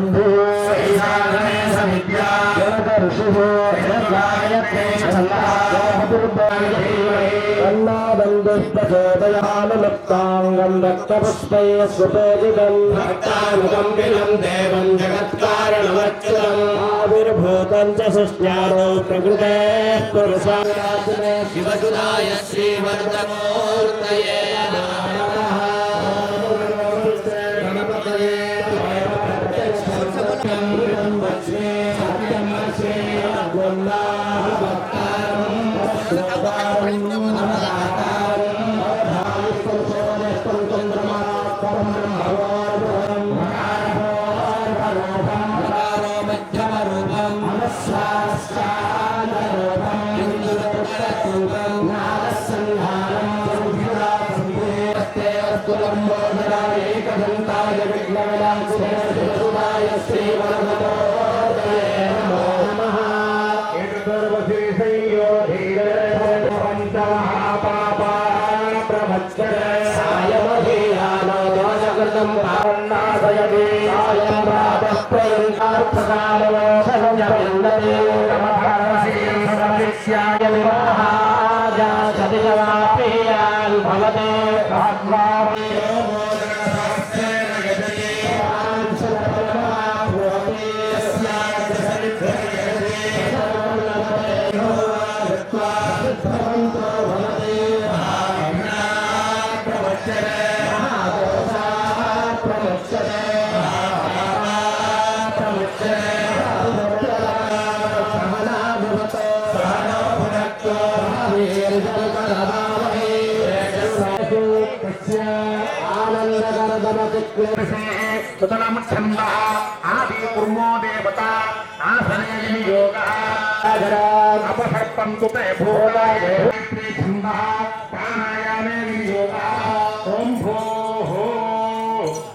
शम्भु ऋषिः अन्नादन्दुष्टचोदयानुमुक्ताङ्गं रक्तपुष्पैः सुपूजितं भक्तानुगं विलं देवं जगत्कारणमच्युतम् आविर्भूतं च सृष्ट्यादौ प्रकृतेः पुरुषारात्मे शिवसुदाय श्रीवर्धमूर्तये आदि कुर्मो देवता आसने योगः अपसर्पं तुते भूलाय प्राणायामे योगः ओम भोः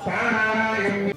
प्राणायामे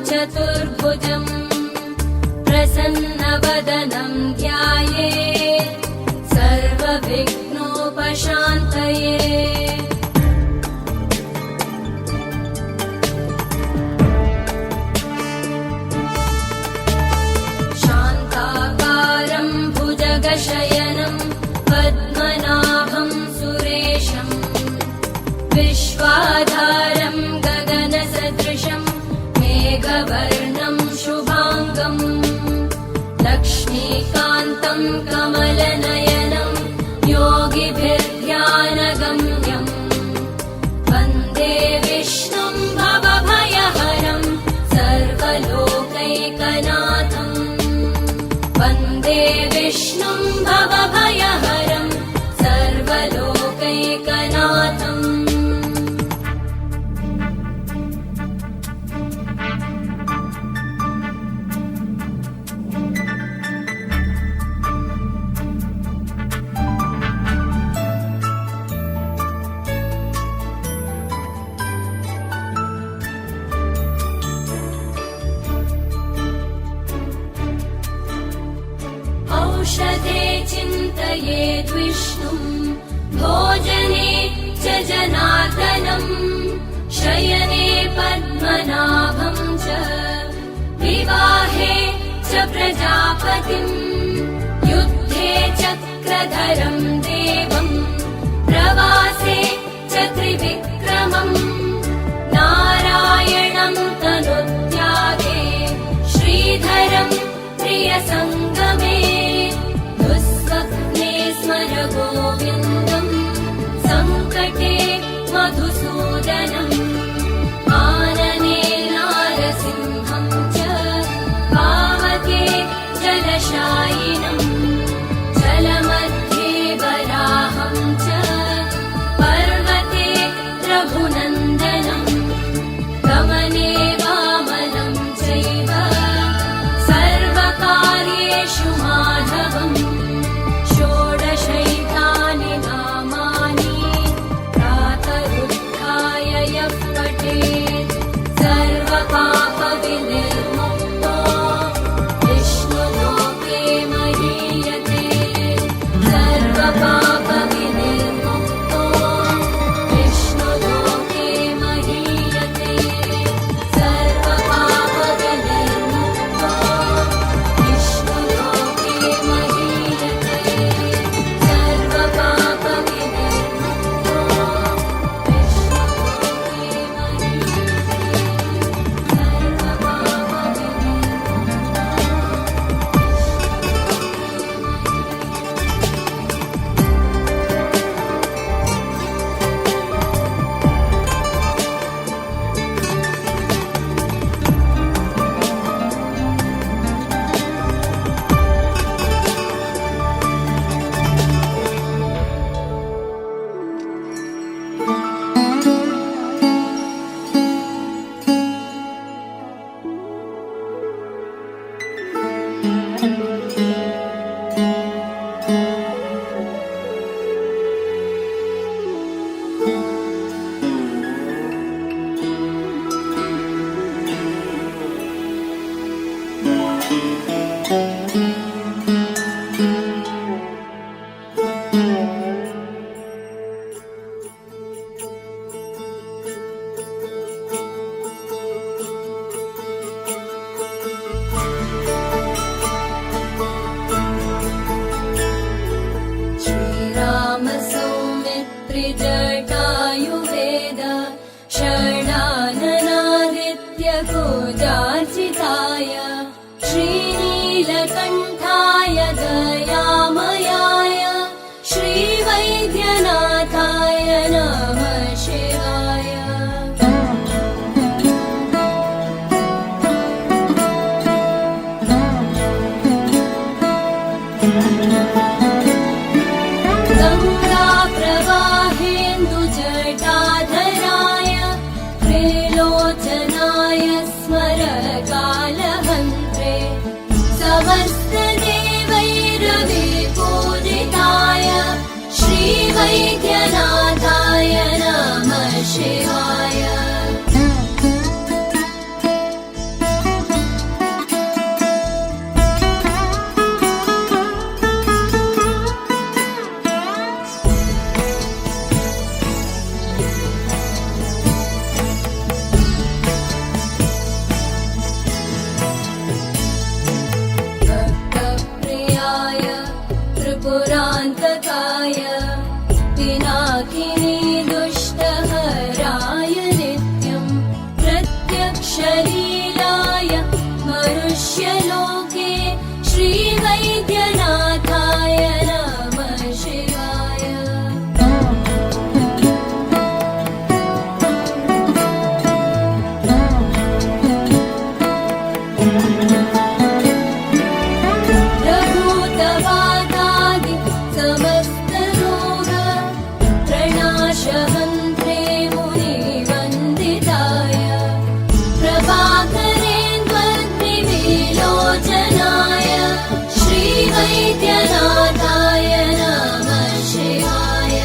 चतुर्भुजं प्रसन्नवदनं ध्यायेत् सर्वविघ्नोपशान्तये शान्ताकारं भुजगशयनं पद्मनाभं सुरेशं विश्वाधारं गगनसदृशं मेघवर्णं शुभाङ्गं लक्ष्मीकान्तं कमलनयनं योगिभिर्ध्यानगम्यं वन्दे विष्णुं भवभयहरं सर्वलोकैकनाथं वन्दे विष्णुं भवभयहरं सर्वलोकैकनाथम् औषधे चिन्तयेद् विष्णुं भोजने च जनार्दनं शयने पद्मनाभं च विवाहे च प्रजापतिं युद्धे चक्रधरं देवं प्रवासे च त्रिविक्रमं नारायणं तनुत्यागे श्रीधरं प्रियसङ्गमे स्मर गोविन्दं सङ्कटे मधुसूदनम् आनने नारसिंहं च पावके त्रिजटायुवेद षडाननादित्यकुजार्चिताय श्रीनीलकण्ठाय दयामयाय श्रीवैद्यनाथाय नमः शिवाय। गङ्गाप्रवाहेन्दुजटाधराय त्रिलोचनाय स्मरकालहन्त्रे समस्तदेवैरविपूजिताय श्रीवैद्यनाथाय नमः शिवाय। भक्तप्रियाय त्रिपुरान्तकाय पिनाकिनी दुष्टहराय नित्यं प्रत्यक्षलीलाय मनुष्यलोके श्रीवैद्यनाथाय नमः शिवाय। प्रभूतवादादि समस्तरोग प्रणाशहन्त्रे मुनिवन्दिताय प्रभाकरेन्द्वर्त्रिविलोचनाय श्रीवैद्यनाथाय नमः शिवाय।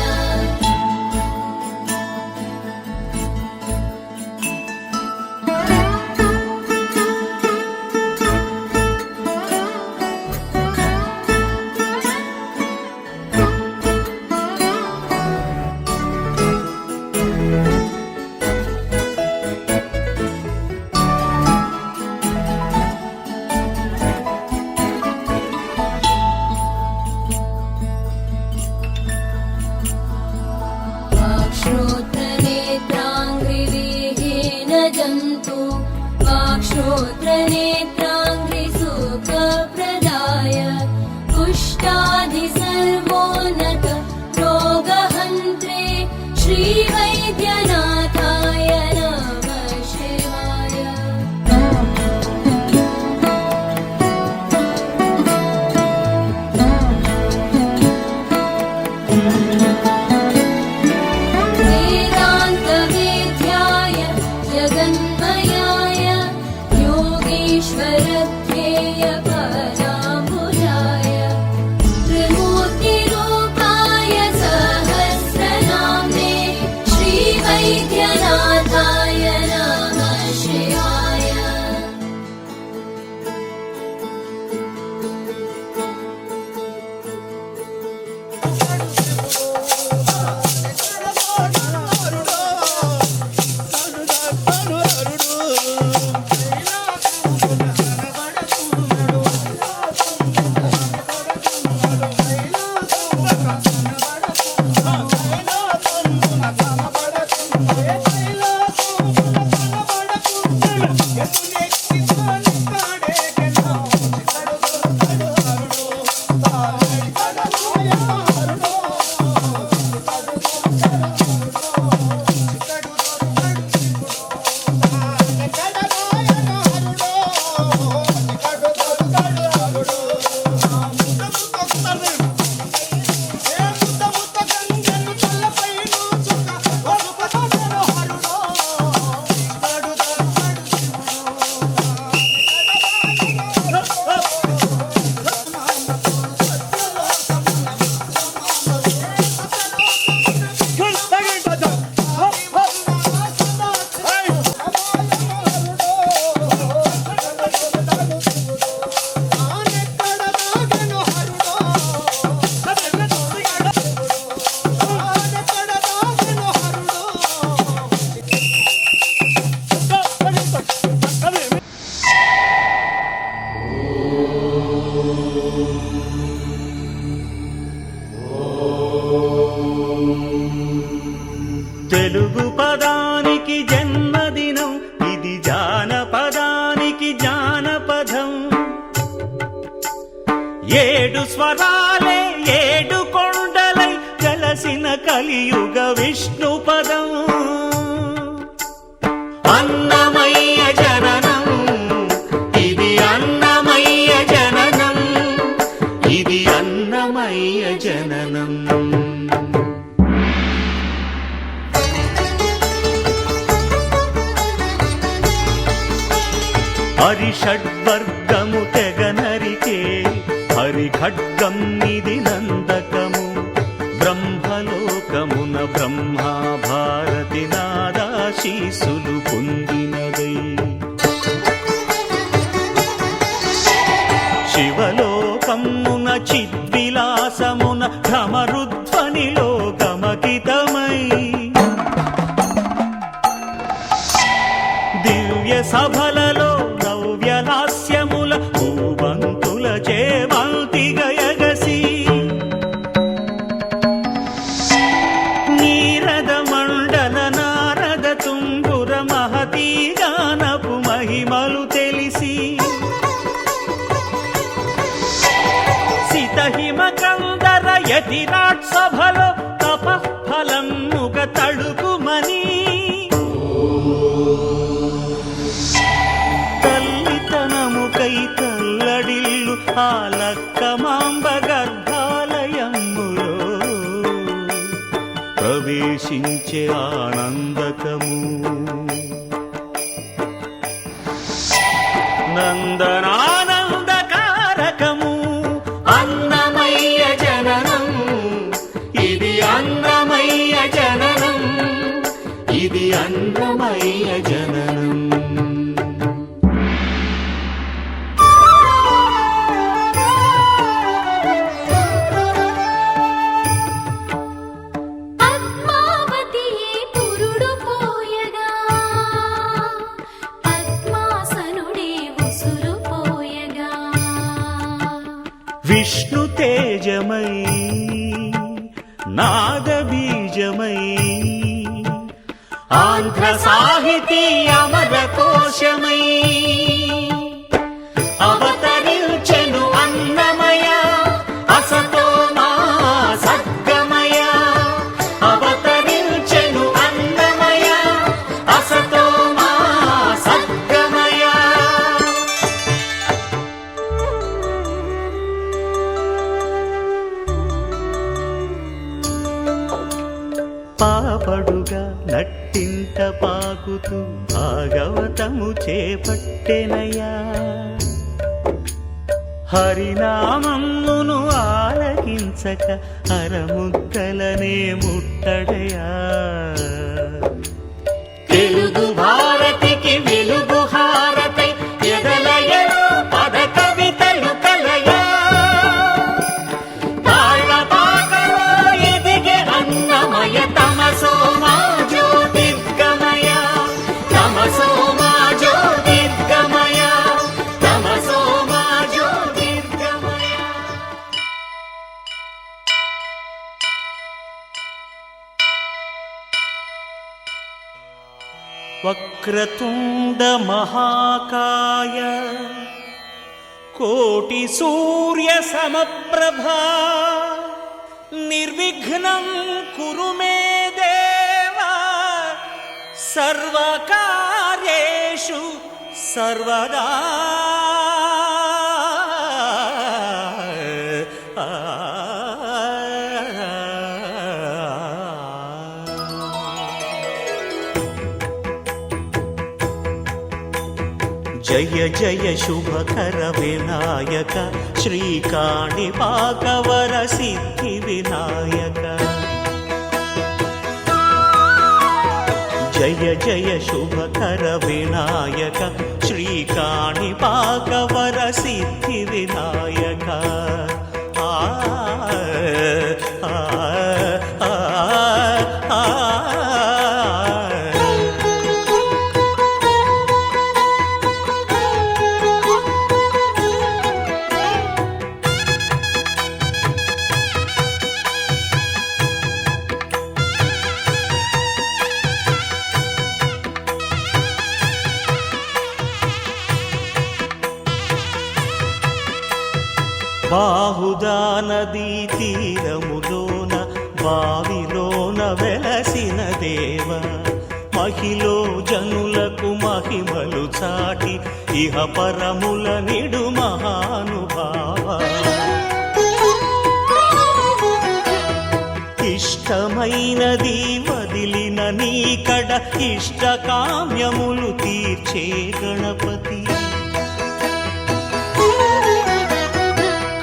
वाक्श्रोत्रनेत्राङ्घ्रिविहीन जन्तु वाक्श्रोत्रनेत्राङ्घ्रिसुखप्रदाय कुष्ठादि सर्वोन्नत रोगहन्त्रे श्रीवैद्यनाथाय नमः शिवाय। वेदान्तवेद्याय जगन्मयाय योगीश्वरध्येय पराम्बुजाय त्रिमूर्तिरूपाय सहस्रनाम्ने श्रीवैद्यनाथाय नमः शिवाय। కైలాసం తెలుగు పదానికి జన్మదినం, ఇది జానపదానికి జానపదం. ఏడు స్వరాలే ఏడు కొండలై కలసిన కలియుగ విష్ణు పదం. అన్నమయ్య జననం, ఇది అన్నమయ్య జననం, ఇది అన్నమయ్య జననం. హరిషడ్వర్గము తెగనరికే హరిఖడ్గం ఇది నందకము. బ్రహ్మలోకమున బ్రహ్మా భారతి నాదాశీసులు పొందినదై. శివలోకమున చిద్విలాసమున ఢమరుధ్వనిలో గమకితమై. దివ్య సభలలో నవ్యలాస్యముల భూవంతుల చేవంతిగయగసి. నీరద మండల నారద తుంగుర మహతీ గానపు మహిమలు తెలిసి. సితహిమ కందర యతిరాట్ సభలో తపఃఫలముగ తడుకుమని. తల్లితనముకై తల్లడిల్లు ఆ లక్కమాంబ గర్భాలయములో ప్రవేశించే ఆనందకము. నందనానందకారకము అన్నమయ్య జననం, ఇది అన్నమయ్య జననం, ఇది అన్నమయ్య జననం. పద్మావతియే పురుడు పోయగా, పద్మాసనుడే ఉసురు పోయగా. విష్ణు తేజమై నాద బీజమై. ఆంధ్ర సాహితీ అమర కోశమై అవతరించెను అన్నమయ. అసతో మా సద్గమయ, అవతరించెను అన్నమయ. అసతో మా సద్గమయ. పాపడుగా నట్టింట పాకుతూ భాగవతము చేపట్టెనయ్యా. హరినామమును ఆలకించక అరముద్దలనే ముట్టడయా. తెలుగు భారతికి వెలుగు హారతై ఎదలయలో పద కవితలు కలయా. తాళపాకలో ఎదిగే అన్నమయ తమసో మా జ్యోతిర్గమయ. తమసో మా జ్యోతిర్గమయ, తమసో మా జ్యోతిర్గమయ. వక్రతుండ మహాకాయ కోటి సూర్య సమప్రభా. నిర్విఘ్నం కురు మే దేవా, సర్వకార్యేషు సర్వదా. జయ జయ శుభకర వినాయక, శ్రీకాణిపాకవర సిద్ధి వినాయక. జయ జయ శుభకర వినాయక, శ్రీకాణిపాకవర సిద్ధి వినాయక. ఆ ఆ ఆ ఆ బహుదా నదీ తీరములోన బావిలోన వెలసిన దేవ మహిలో జనులకు మహిమలు చాటి ఇహ పరముల నిడు మహానుభావ ఇష్టమైనది వదిలిన నీకడ ఇష్టకామ్యములు తీర్చే గణపతి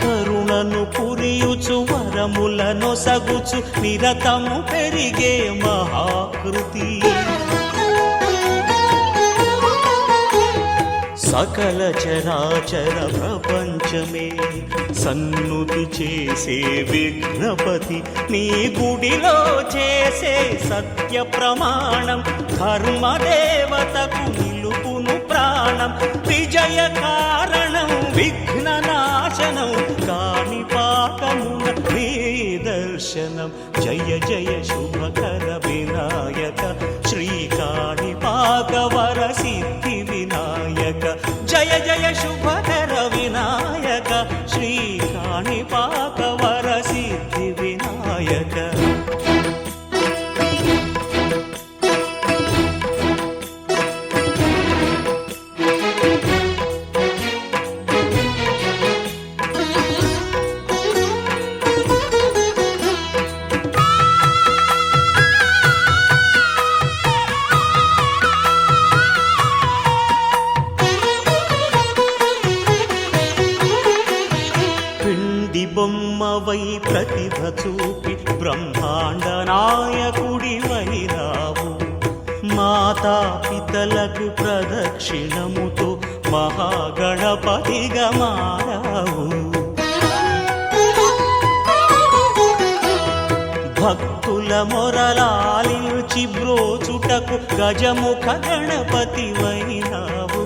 కరుణను పురియుచు వరములను సగుచు నిరతము పెరిగే మహాకృతి సకల చరాచర ప్రపంచమే సన్నుతి చేసే విఘ్నపతి నీ గుడిలో చేసే సత్య ప్రమాణం ధర్మదేవతకు నిలుపును ప్రాణం విజయ కారణం విఘ్న నాశనం కాణిపాకమున నీ దర్శనం జయ జయ శుభకర వినాయక శ్రీ కాణిపాక వర సిద్ధి వినాయక జయ జయ శుభకర వినాయక శ్రీ కాణిపాక వర సిద్ధి వినాయక బొమ్మవై ప్రతిభ చూపి బ్రహ్మాండ నాయకుడి వైరావు మాతా పితలకు ప్రదక్షిణముతో మహాగణపతిగా మారావు భక్తుల మొరలాలించి బ్రోచుటకు గజముఖ గణపతి వైనావు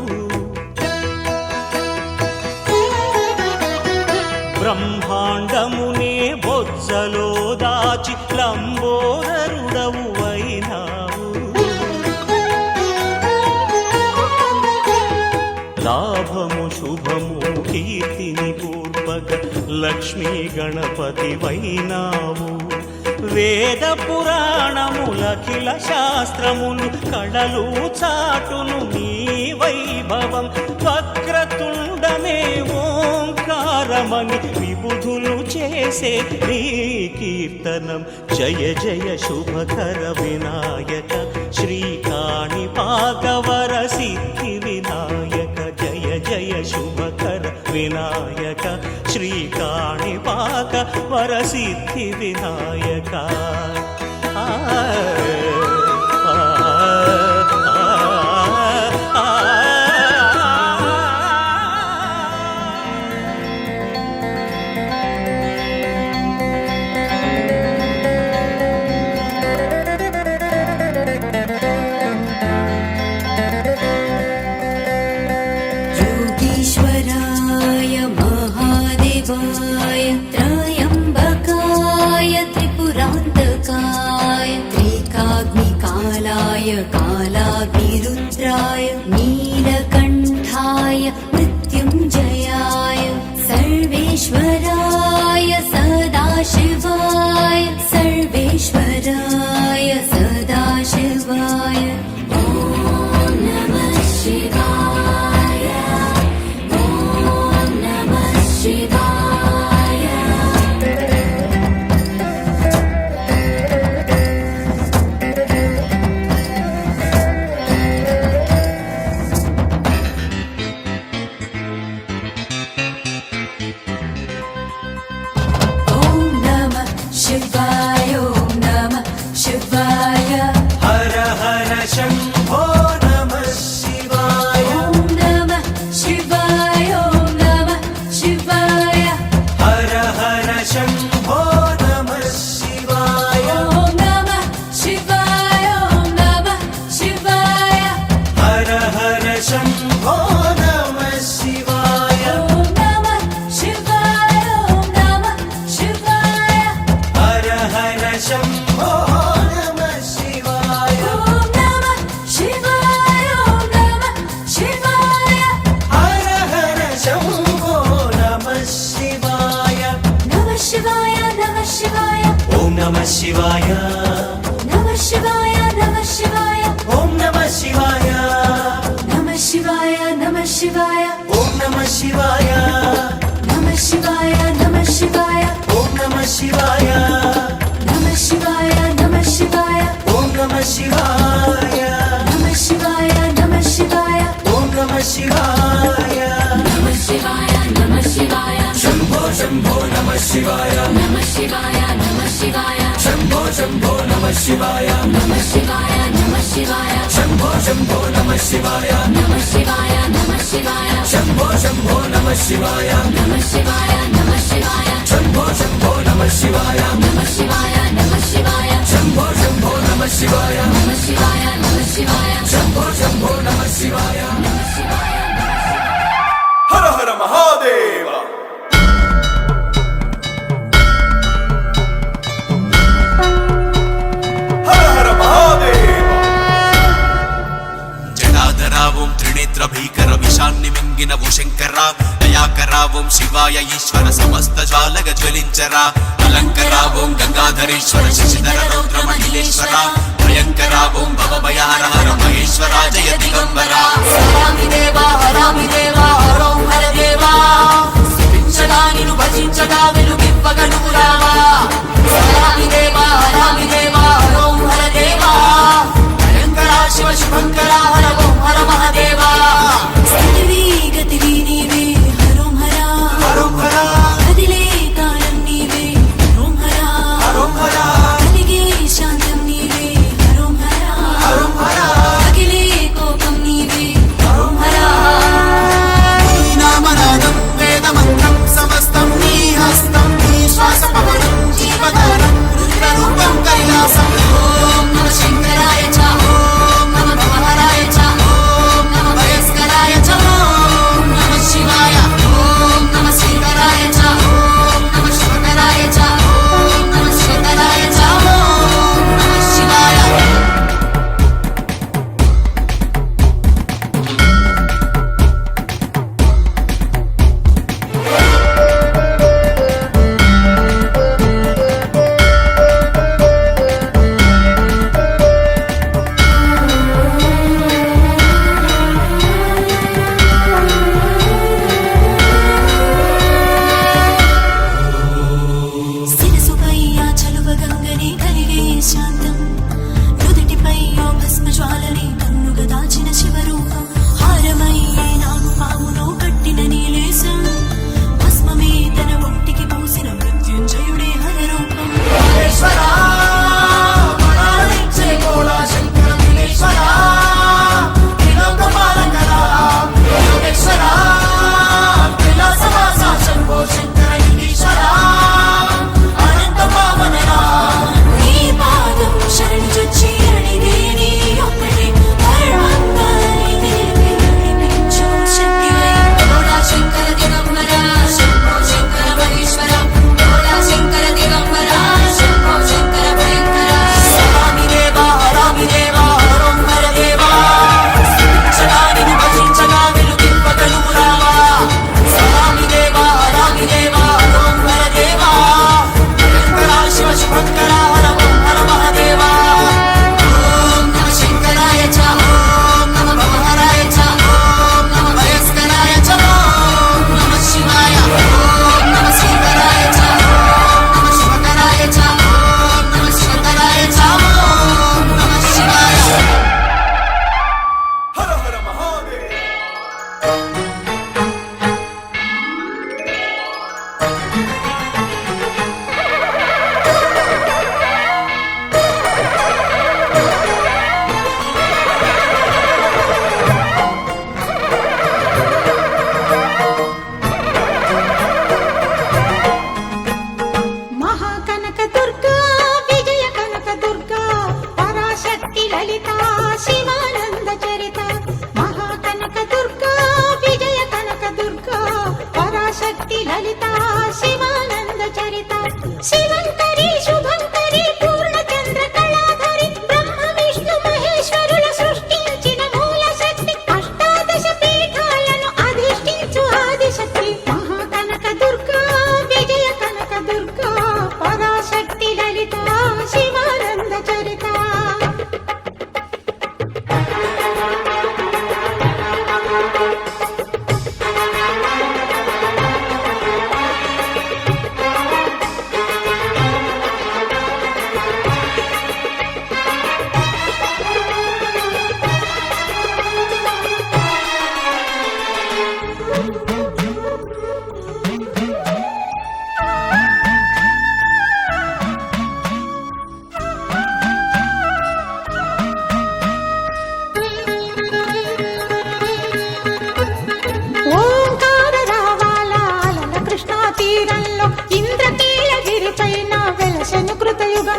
బ్రహ్మాండమునే బొజ్జలో దాచి లంబోదరుడవు అయినావు లాభము శుభము కీర్తిని పూర్వక లక్ష్మీ గణపతి వైనావు వేద పురాణములఖిల శాస్త్రములు కళలు చాటును నీ వైభవం వక్రతుండమే ఓంకారమని విబుధులు చేసే నీ కీర్తనం జయ జయ శుభకర వినాయక శ్రీ కాణిపాక వర సిద్ధి వినాయక జయ జయ శుభకర వినాయక శ్రీ కాణిపాక వర సిద్ధి వినాయక योगीश्वराय महादेवाय त्रयम्बकाय त्रिपुरान्तकाय त्रिकाग्निकालाय कालाग्निरुद्राय नीलकण्ठाय मृत्युञ्जयाय सर्वेश्वराय सदाशिवाय सर्वेश्वराय सदाशिवाय ॐ नमः शिवाय ॐ नमः शिवाय ॐ नमः शिवाय ॐ नमः शिवाय हर हर शंभो नमः शिवाय ॐ नमः शिवाय ॐ नमः शिवाय हर हर शंभो नमः शिवाय ॐ नमः शिवाय ॐ नमः शिवाय हर हर शंभो नमः शिवाय ॐ नमः शिवाय ॐ नमः शिवाय हर हर शंभो नमः शिवाय ॐ नमः शिवाय ॐ नमः शिवाय हर हर शंभो नमः शिवाय శివాయ నమః శివాయ నమః శివాయ ఓం నమః శివాయ నమః శివాయ నమః శివాయ ఓం నమః శివాయ నమః శివాయ నమః శివాయ ఓం నమః శివాయ నమః శివాయ నమః శివాయ ఓం నమః శివాయ నమః శివాయ నమః శివాయ ఓం నమః శివాయ నమః శివాయ నమః శివాయ శంభో శంభో నమః శివాయ నమః శివాయ నమః శివాయ శంభో శంభో నమః శివాయ నమః శివాయ నమః శివాయ శంభో శంభో నమః శివాయ నమః శివాయ నమః శివాయ శంభో శంభో నమః శివాయ నమః శివాయ నమః శివాయ శంభో శంభో నమః శివాయ నమః శివాయ నమః శివాయ శంభో శంభో నమః శివాయ నమః శివాయ నమః శివాయ శంభో శంభో నమః శివాయ నమః శివాయ హర హర మహాదేవ హర హర మహాదేవ జటాధరావం త్రినేత్ర భీకర విషాన్ని మింగినవు శంకర దయాకరావం శివాయ ఈశ్వర సమస్త జ్వాలగ జ్వలించరా అలంకరావం గంగాధరేశ్వర శశిధర రౌద్ర మహిళేశ్వర భయంకరావం భవభయార హర మహేశ్వర జయ దిగంబరా హరామి దేవా హరామి దేవా హరోం హర దేవా స్థుతించగా నిన్ను భజించగా వెలుగివ్వగ నువ్వు రావా హరామి దేవా హరోం హర దేవా భయంకర శివ శుభంకర హర ఓం హర మహదేవా స్థితివి గతివి నీవే హరోం హరా హరోం హర కదిలే కాలం నీవే హరోం హరా హరోం హర కలిగే శాంతం నీవే హరోం హరా హరోం హర అఖిలే కోపం నీవే హరోం హరా నామనాదం వేదమంత్రం సమస్తం నీ హస్తం నీ శ్వాస పవనం జీవదానం రుద్ర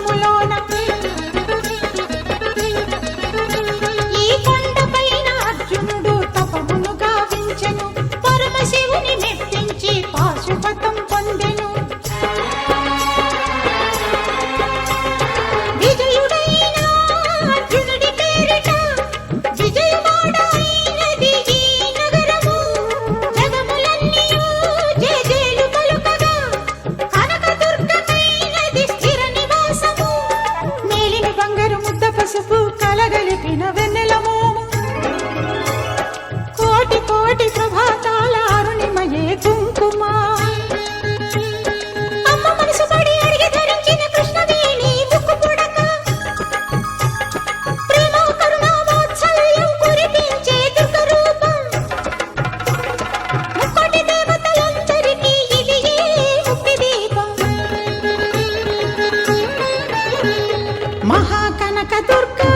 వనములోన ఈ కొండపైన అర్జునుడు తపమును గావించెను పరమశివుని మెప్పించి పాశుపతం పొందెను విజయుడైన అర్జునుడి పేరిట విజయవాడ అయినది ఈ నగరము జగములన్నీయు జేజేలు పలుకగా కనకదుర్గమైనది స్థిర నివాసము మేలిమి బంగారు ముద్ద పసుపు కలగలిపిన వెన్నెల మోము కోటి కోటి ప్రభాతాల అరుణిమయే కుంకుమ అమ్మ మనసు పడి అడిగి ధరించిన కృష్ణవేణి ముక్కు పుడక ప్రేమ కరుణామోత్సల్యం కురిపించే దుర్గ రూపం ముక్కోటి దేవతలందరికీ ఇది ఏ ముక్తి దీపం మహాకనక దుర్గా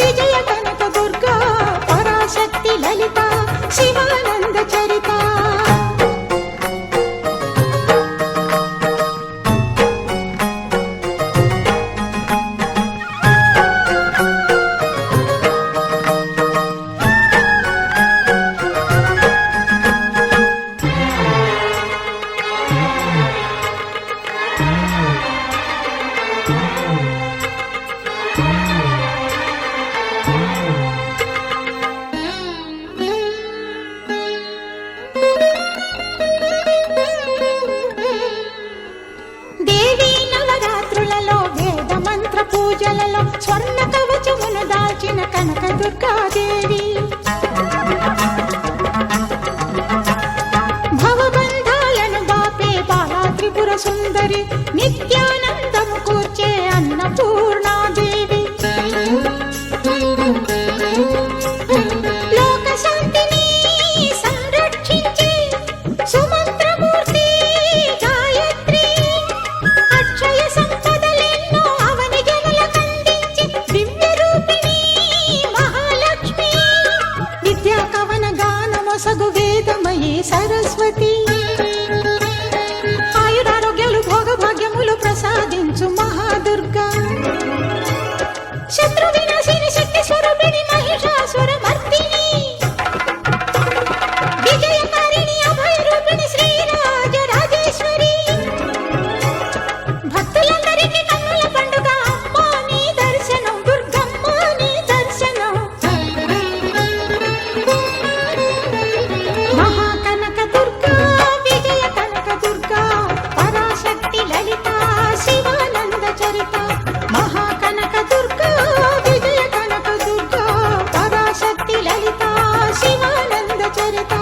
విజయ కనక దుర్గా పరాశక్తి లలిత శివానంద చరిత దేవీ నవరాత్రులలో వేద మంత్ర పూజలలో స్వర్ణ కవచమును దాల్చిన కనక దుర్గాదేవి భవబంధాలను బాపే బాలా త్రిపుర సుందరి నిత్యానందము కూర్చే అన్నపూర్ణాదేవి లోక శాంతిని సంరక్షించే సుమంత్రమూర్తి గాయత్రి అక్షయ సంపదలెన్నో అవని జనులకందించి దివ్య రూపిణి మహాలక్ష్మి విద్యా కవన గానమొసగు వేదమయీ సరస్వతి ఆయురారోగ్యాలు భోగభాగ్యములు ప్రసాదించు మహాదుర్గా శత్రు వినాశిని శక్తి స్వరూపిణి మహిషాసుర మర్దిని విజయకారిణి అభయ రూపిణి శ్రీరాజ రాజేశ్వరి భక్తులందరికీ కన్నుల పండుగ అమ్మా నీ దర్శనం దుర్గమ్మ నీ దర్శనం మహాకనక దుర్గా విజయ కనక దుర్గా పరాశక్తి లలిత శివానంద చరిత మహాకనక దుర్గా విజయ కనక దుర్గా పరాశక్తి లలిత శివానంద చరిత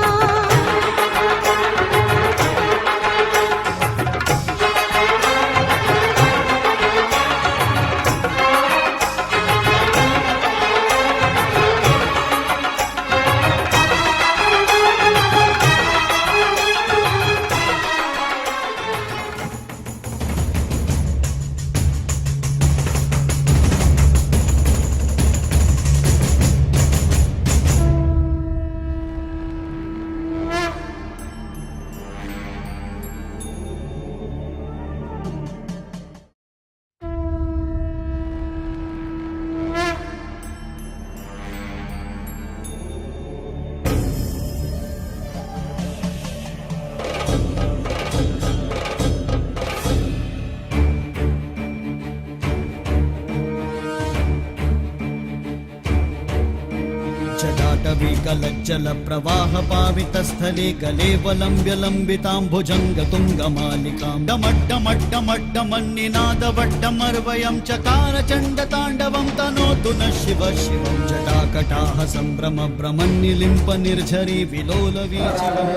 जटाटवीकलज्जल प्रवाह पावितस्थले गलेवलम्ब्य लम्बिताम्बुजङ्ग तुङ्गमालिकां डमड्डमड्डमड्डमन्निनादवड्डमर्वयं चकार चण्डताण्डवं तनोतु नः शिव शिवं जटाकटाः सम्भ्रम भ्रमन्निलिम्प निर्झरी विलोलवीचिवम्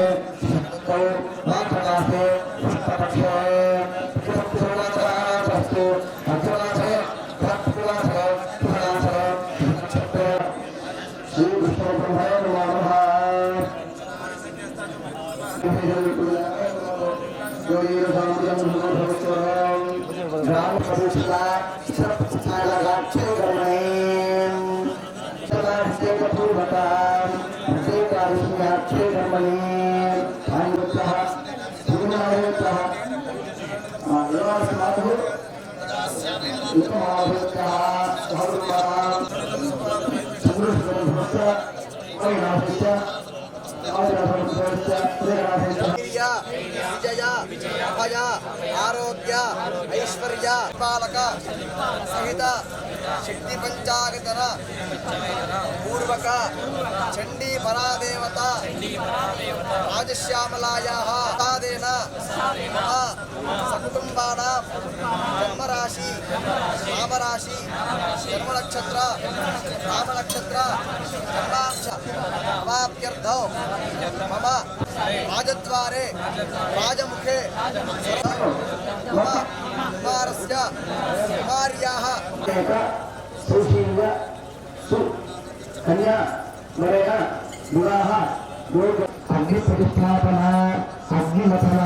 Gracias. విజయ అభయ ఆరోగ్య ఐశ్వర్య పాలక సహిత శక్తి పంచాగతన పూర్వక చండీ పరాదేవత రాజశ్యామలాయాః తాదేన సకుటుంబానాం జన్మరాశి నామరాశి జన్మనక్షత్ర నామనక్షత్ర జన్మాంశ అవాప్యర్థం మమ రాజద్వారే రాజముఖే మమ కుమారస్య కుమార్యాః సుశీల సు కన్యా మరేణ వివాహ అగ్ని ప్రతిష్టాపన అగ్నిమథన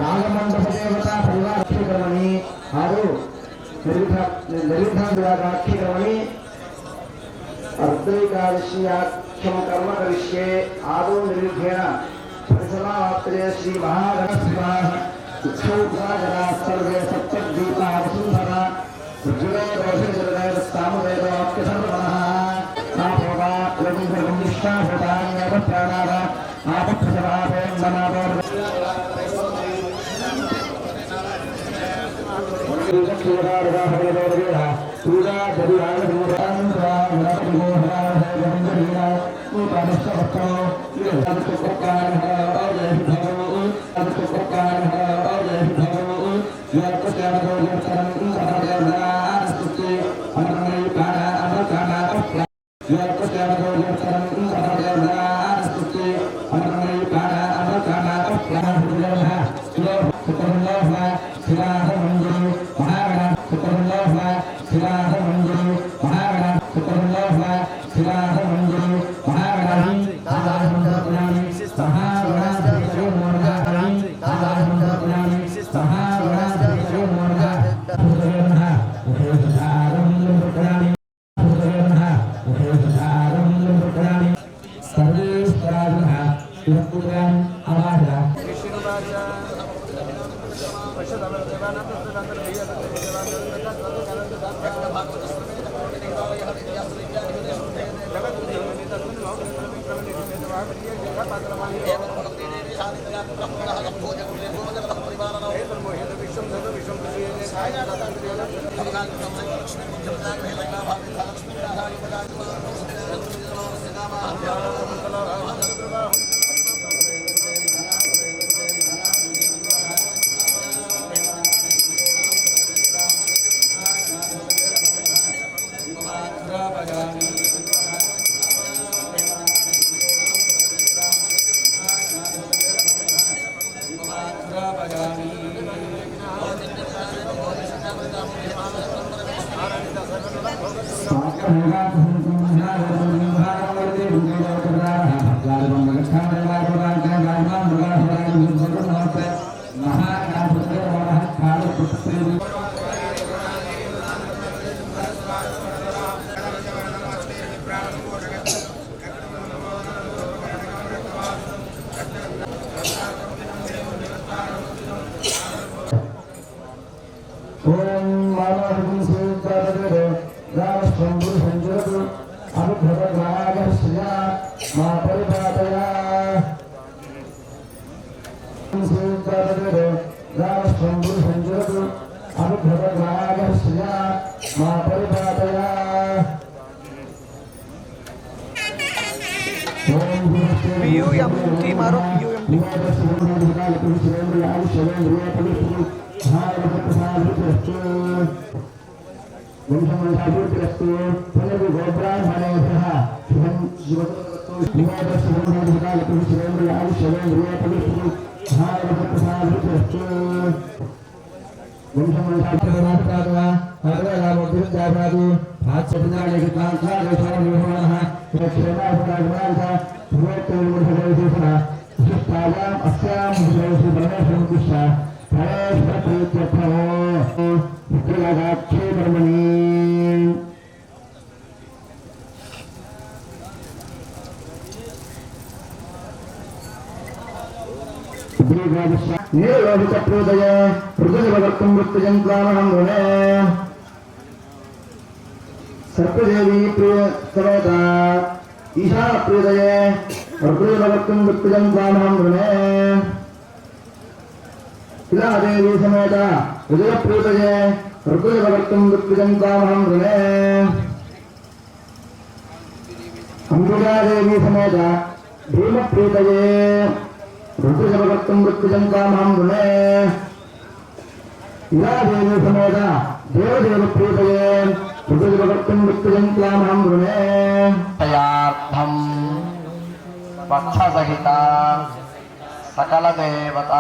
యాగమండప దేవత పరివారక్షీకరణి ఆరు నిర్విధాక్షీకరణి అర్ధైకాదశ్యాఖ్యం కర్మ కరిష్యే ఆదో నిర్విఘ్నేన పరిసమాప్తే శ్రీ మహాగణస్వాహ ఉత్సవజనా సర్వే సప్తద్వీపా వసుంధర ఉజ్వలే దోషజలదేవ సామవేదవాక్య సర్వణః ఆపోగా లఘుభృగం నిష్ఠాభృతాన్యేవ ప్రాణావ ఆపత్రసవాపేం మనాదో పూజా నీలోహిత ప్రోదయ హృదయవర్తం మృత్యుజంత్రామహం రుణే సర్పదేవి ప్రియ సమేత ఈశా ప్రోదయ హృదయవర్తం మృత్యుజంత్రామహం రుణే ఇలాదేవి సమేత హృదయ ప్రోదయ హృదయవర్తం మృత్యుజంత్రామహం రుణే అంబుజాదేవి సమేత భీమ ప్రీతయే రుద్రజగవర్తం మృత్యుజంకామహం రుణే ఇలాదేవి సమేత దేవదేవ ప్రీతయే రుద్రజగవర్తం మృత్యుజంకామహం రుణే తయార్థం వత్ససహిత సకల దేవత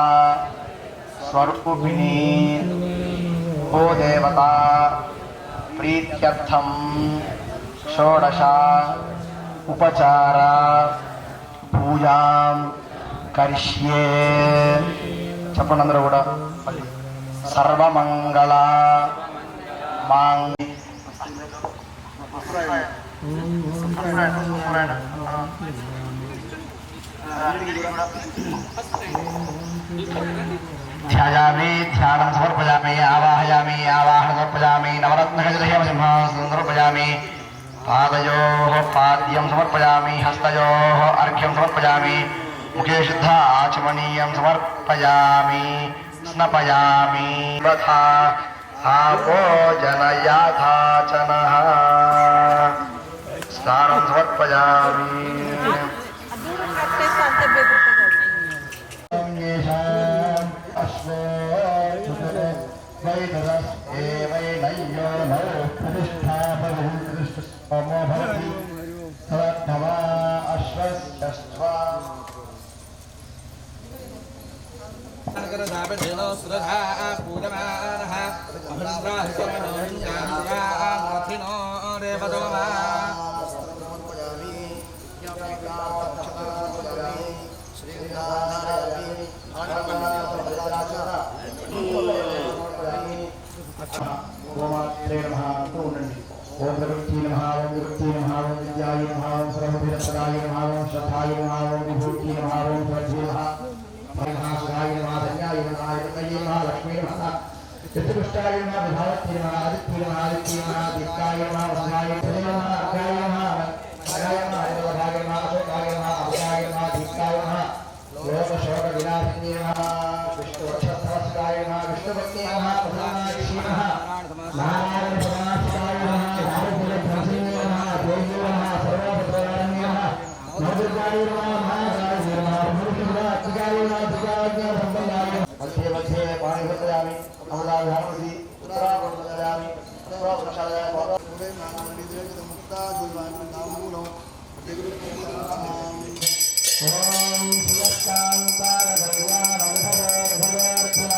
స్వరూపిణి ఓ దేవత ప్రీత్యర్థం షోడశ ఉపచార పూజాం కరిష్యే చెప్పండి అందరూ కూడా సర్వమంగళ మాంగి ధ్యాయామి ధ్యానం సమర్పయామి ఆవాహయామి ఆవాహన సమర్పయామి నవరత్నగజలహేమ సింహాసనం సమర్పయామి పాదయోః పాద్యం సమర్పయామి హస్తయోః అర్ఘ్యం సమర్పయామి ముఖే శుద్ధ ఆచమనీయం సమర్పయామి స్నపయామి వథా ఆభోజనయాథాచనః స్నానం సమర్పయామి ఓం ప్రకృతి నమః ఓం వికృతి నమః ఓం విద్యాయ నమః ఓం సర్వభూతస్థాయ నమః ఓం శ్రద్ధాయ నమః ఓం విభూతి నమః ఓం స్వధీ నమః పరిహాసాయ నమః ధన్యాయ నమః యజ్ఞాయ నమః లక్ష్మీ నమః చతుష్టాయ నమః విధాత్రి నమః ఆదిత్య నమః ఆదిత్య నమః దిక్కాయ నమః వసాయ నమః అర్ఘాయ నమః అగాయ నమః అనిర్వధాయ నమః అశోకాయ నమః అభయాయ నమః దిక్కాయ నమః లోక శోక వినాశిని నమః విష్ణువక్షస్థాయ నమః విష్ణుభక్తి నమః ప్రధానాయ నమః నారాయణ సమాసాయ నమః నారదుల ధ్వజే నమః దేవే నమః సర్వభద్రాయ నమః నవదుర్గాయ నమః మహాగాయ నమః మురుషుడా అతిగాయ నమః దుర్గాజ్ఞ సంబంధాయ మధ్య మధ్య పాణిభద్రామి అమలాధారమసి ఉత్తరాభద్రామి ఉత్తరాభద్రామి ఓం సులక్షాంతార గౌరవరఘువర్ధన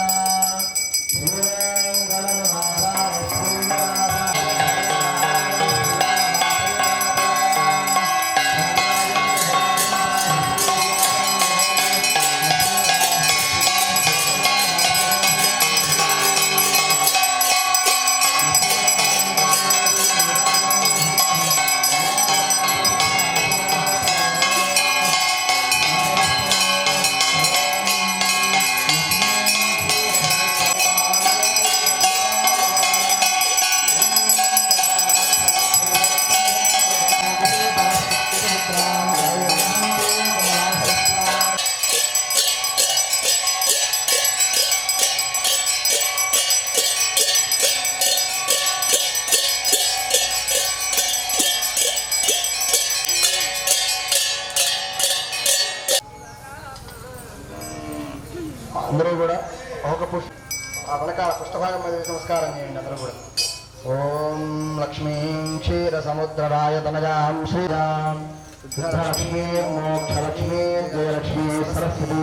అందరూ కూడా ఒక ఆ పలకాల పుష్పభాగం మీద నమస్కారం చేయండి అందరూ కూడా. ఓం లక్ష్మీం క్షీరసముద్రరాయ తనయాం శ్రీరాం సిద్ధలక్ష్మీ మోక్షలక్ష్మీ జయలక్ష్మీ సరస్వతీ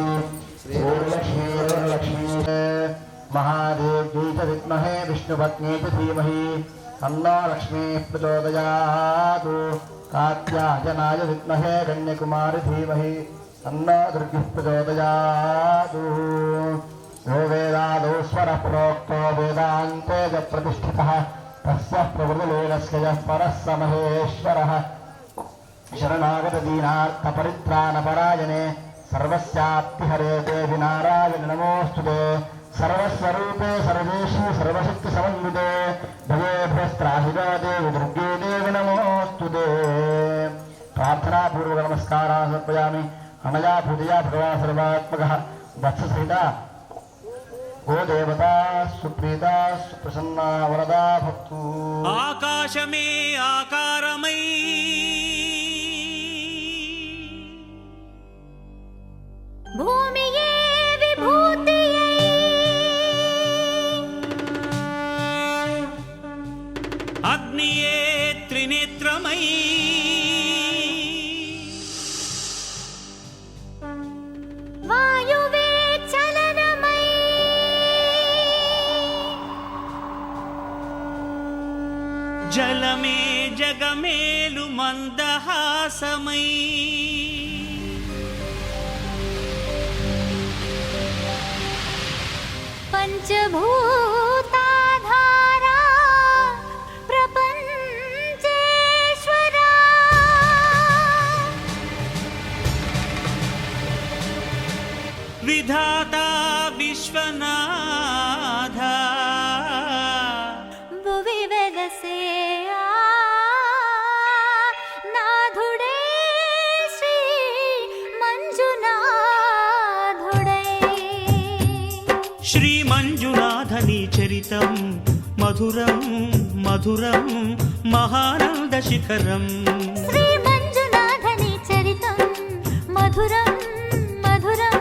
శ్రీలక్ష్మీ వరలక్ష్మీ మహాదేవ్యై చ విద్మహే విష్ణుపత్న్యై చ ధీమహి తన్నో లక్ష్మీ ప్రచోదయాత్ కాత్యాయనాయ విద్మహే కన్యాకుమారి ధీమహి తన్నో దుర్గః ప్రచోదయాత్. यो वेदादौ स्वरः प्रोक्तो वेदान्ते च प्रतिष्ठितः तस्य प्रवृतलेनस्य यः परः स महेश्वरः. शरणागतदीनार्थपरित्राणपरायणे सर्वस्याप्ति हरे देवि नारायण नमोस्तुते सर्वस्वरूपे सर्वेषु सर्वशक्ति समन्विते भवेभ्यस्त्राहिता देवि दुर्गे देवि नमोस्तुते प्रार्थना पूर्वक नमस्काराः समर्पयामि अनया पूजया भगवान् सर्वात्मकः वत्ससहिता गो देवता सुप्रीता सुप्रसन्ना वरदा भक्तु ఆకాశమే ఆకారమై భూమియే విభూతియై అగ్నియే త్రినేత్రమై వాయువే చలనమై జలమే జగమేలు మందహాసమై పంచభూతాధారా ప్రపంచేశ్వరా విధాత విశ్వనాథ భువి వెలసే నాథుడే శ్రీ మంజునాథుడై శ్రీ మంజునాథని చరితం మధురం మధురం మహానంద శిఖరం శ్రీ మంజునాథని చరితం మధురం మధురం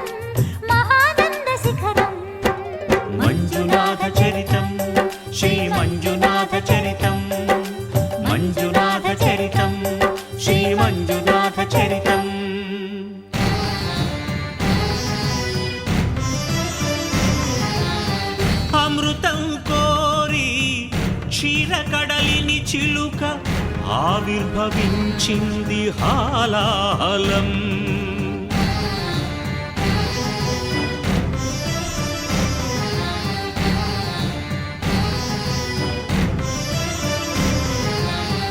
మహానంద శిఖరం మంజునాథ చరితం శ్రీ మంజునాథ చరితం మంజునాథ చరితం శ్రీ మంజునాథ చరితం అమృతం కోరి క్షీరకడలిని చిలుక ఆవిర్భవించింది హాలాహలం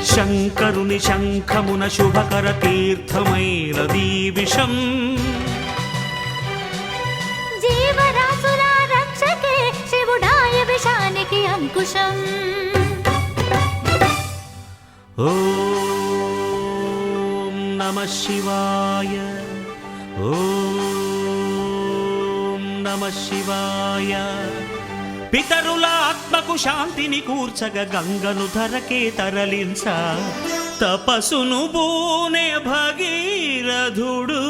శంకరుని శంఖమున శుభకర తీర్థమైనదీ విషం జీవరాశుల రక్షకే శివుడాయ విషానికి అంకుశం ఓం నమః శివాయ ఓం నమః శివాయ పితరుల ఆత్మకు శాంతిని కూర్చగ గంగను ధరకే తరలించ తపసును బూనే భగీరథుడు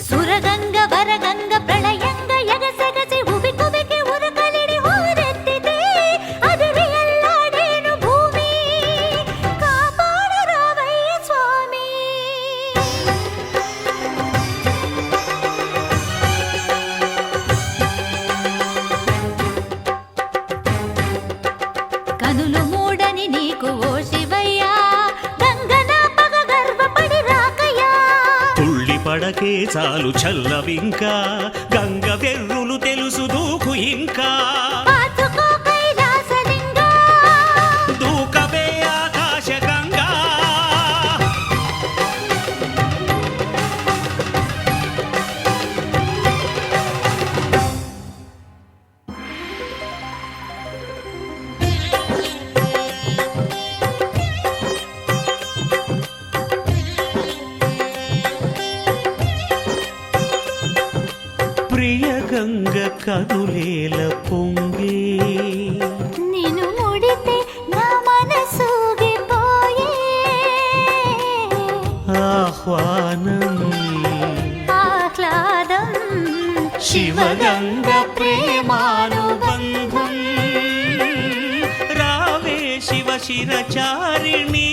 సురగంగ వరగంగ ప్రళయంగ ఎగసెగసి ఉబి కుబికి ఉరకలిడి హోరెత్తితే అదిరి ఎల్లాడేను భూమి కాపాడరావయ్య స్వామి కనులు మూడని నీకు ఓ శివయ్యా గంగన పగ గర్వపడి రాకయ్యా తుళ్ళి పడకే చాలు చల్లవింకా గంగ వెర్రులు తెలుసు దూకు ఇంకా పాతుకో కైలాసలింగా దూకవే ఆకాశ గంగా ప్రియ గంగ కదులేల పొంగే నిన్ను ముడితే నా మనసూగిపోయే ఆహ్వానం ఆహ్లాదం శివగంగ ప్రేమానుబంధం రావే శివ శిరచారిణి